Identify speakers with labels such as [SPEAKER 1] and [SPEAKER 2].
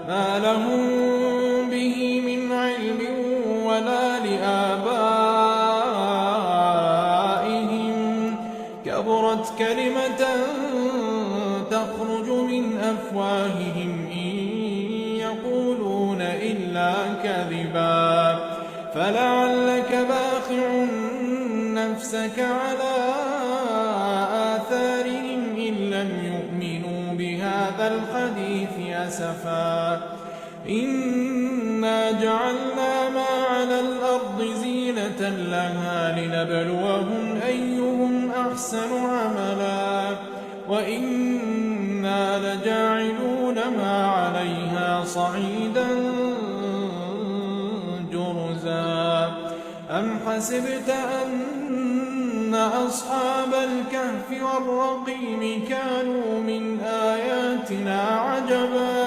[SPEAKER 1] ما لهم به من علم ولا لآبائهم، كبرت كلمة تخرج من أفواههم إن يقولون إلا كذبا. فلعلك باخع نفسك على آثارهم إن لم يؤمنوا بهذا الحديث أسفا. إنا جعلنا ما على الأرض زينة لها لنبلوهم أيهم أحسن عملا وإنا لجاعلون ما عليها صعيدا جرزا. أم حسبت أن أصحاب الكهف والرقيم كانوا من آياتنا عجبا